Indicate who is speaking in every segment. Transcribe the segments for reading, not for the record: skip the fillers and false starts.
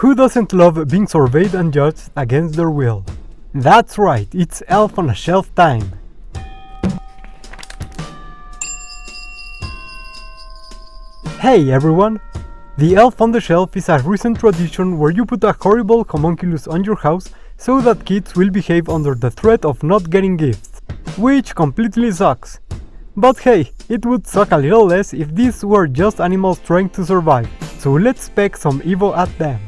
Speaker 1: Who doesn't love being surveyed and judged against their will? That's right, it's Elf on a Shelf time! Hey everyone! The Elf on the Shelf is a recent tradition where you put a horrible homunculus on your house so that kids will behave under the threat of not getting gifts, which completely sucks. But hey, it would suck a little less if these were just animals trying to survive, so let's spec some Evo at them.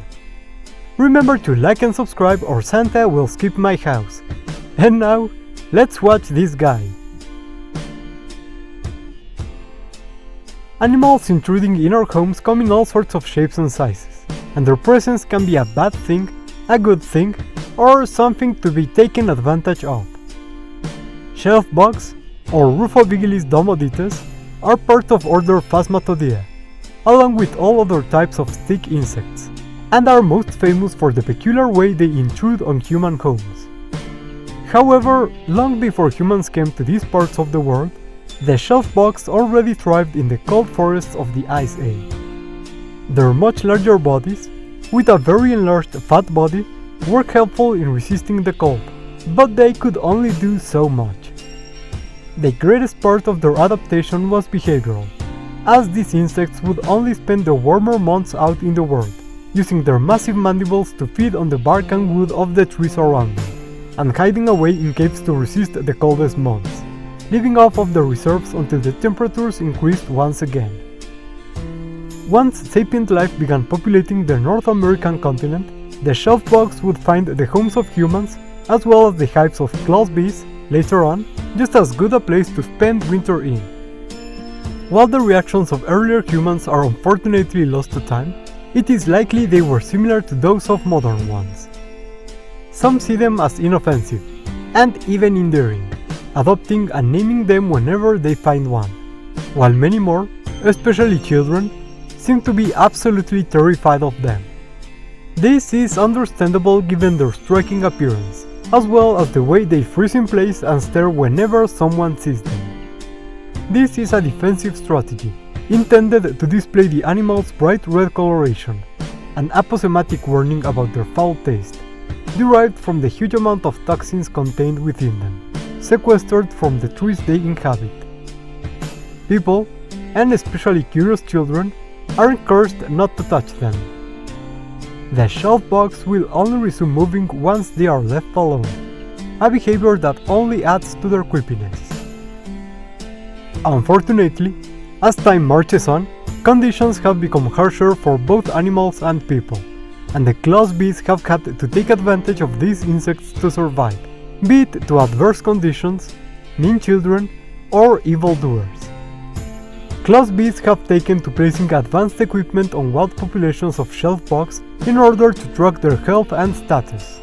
Speaker 1: Remember to like and subscribe or Santa will skip my house. And now, let's watch this guy. Animals intruding in our homes come in all sorts of shapes and sizes, and their presence can be a bad thing, a good thing, or something to be taken advantage of. Shelf bugs, or Rufovigilis domodites, are part of order Phasmatodea, along with all other types of stick insects, and are most famous for the peculiar way they intrude on human homes. However, long before humans came to these parts of the world, the shelf bugs already thrived in the cold forests of the Ice Age. Their much larger bodies, with a very enlarged fat body, were helpful in resisting the cold, but they could only do so much. The greatest part of their adaptation was behavioral, as these insects would only spend the warmer months out in the world, using their massive mandibles to feed on the bark and wood of the trees around them, and hiding away in caves to resist the coldest months, living off of the reserves until the temperatures increased once again. Once sapient life began populating the North American continent, the shelf bugs would find the homes of humans, as well as the hives of Claus bees, later on, just as good a place to spend winter in. While the reactions of earlier humans are unfortunately lost to time, it is likely they were similar to those of modern ones. Some see them as inoffensive, and even endearing, adopting and naming them whenever they find one, while many more, especially children, seem to be absolutely terrified of them. This is understandable given their striking appearance, as well as the way they freeze in place and stare whenever someone sees them. This is a defensive strategy, intended to display the animal's bright red coloration, an aposematic warning about their foul taste, derived from the huge amount of toxins contained within them, sequestered from the trees they inhabit. People, and especially curious children, are encouraged not to touch them. The shelf bugs will only resume moving once they are left alone, a behavior that only adds to their creepiness. Unfortunately, as time marches on, conditions have become harsher for both animals and people, and the Claus bees have had to take advantage of these insects to survive, be it to adverse conditions, mean children, or evildoers. Claus bees have taken to placing advanced equipment on wild populations of shelf bugs in order to track their health and status.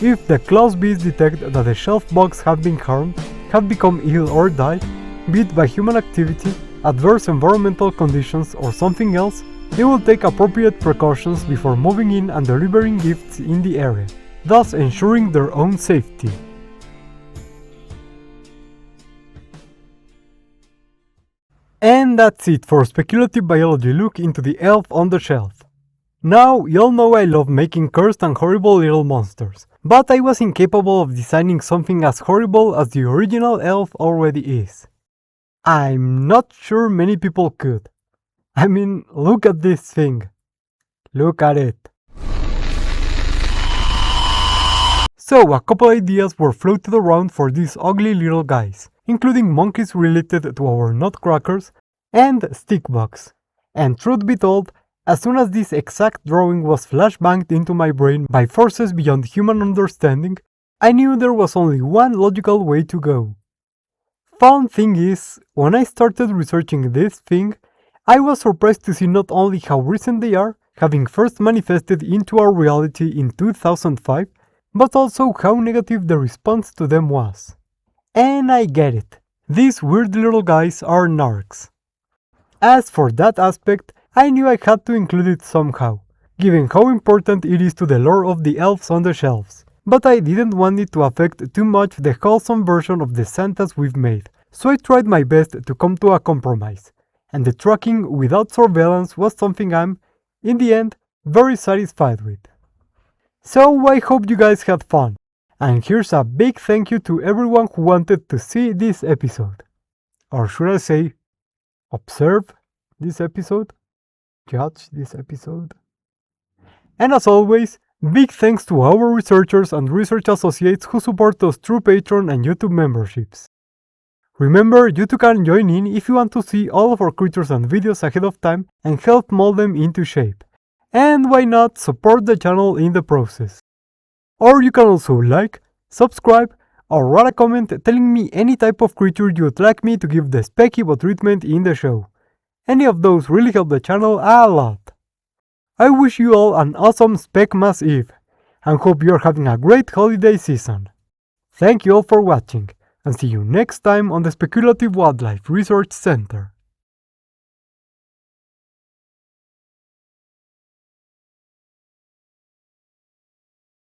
Speaker 1: If the Claus bees detect that the shelf bugs have been harmed, have become ill or died, be it by human activity, adverse environmental conditions, or something else, they will take appropriate precautions before moving in and delivering gifts in the area, thus ensuring their own safety. And that's it for Speculative Biology look into the Elf on the Shelf. Now, y'all know I love making cursed and horrible little monsters, but I was incapable of designing something as horrible as the original elf already is. I'm not sure many people could. I mean, look at this thing. Look at it. So, a couple ideas were floated around for these ugly little guys, including monkeys related to our nutcrackers, and stick bugs. And truth be told, as soon as this exact drawing was flashbanged into my brain by forces beyond human understanding, I knew there was only one logical way to go. Fun thing is, when I started researching this thing, I was surprised to see not only how recent they are, having first manifested into our reality in 2005, but also how negative the response to them was. And I get it. These weird little guys are narcs. As for that aspect, I knew I had to include it somehow, given how important it is to the lore of the elves on the shelves, but I didn't want it to affect too much the wholesome version of the Santas we've made, so I tried my best to come to a compromise, and the tracking without surveillance was something I'm, in the end, very satisfied with. So I hope you guys had fun, and here's a big thank you to everyone who wanted to see this episode. Or should I say, observe this episode? Judge this episode? And as always, big thanks to our researchers and research associates who support us through Patreon and YouTube memberships. Remember, you too can join in if you want to see all of our creatures and videos ahead of time and help mold them into shape. And why not support the channel in the process? Or you can also like, subscribe, or write a comment telling me any type of creature you'd like me to give the Spec Evo treatment in the show. Any of those really help the channel a lot. I wish you all an awesome Specmas Eve, and hope you're having a great holiday season. Thank you all for watching, and see you next time on the Speculative Wildlife Research Center.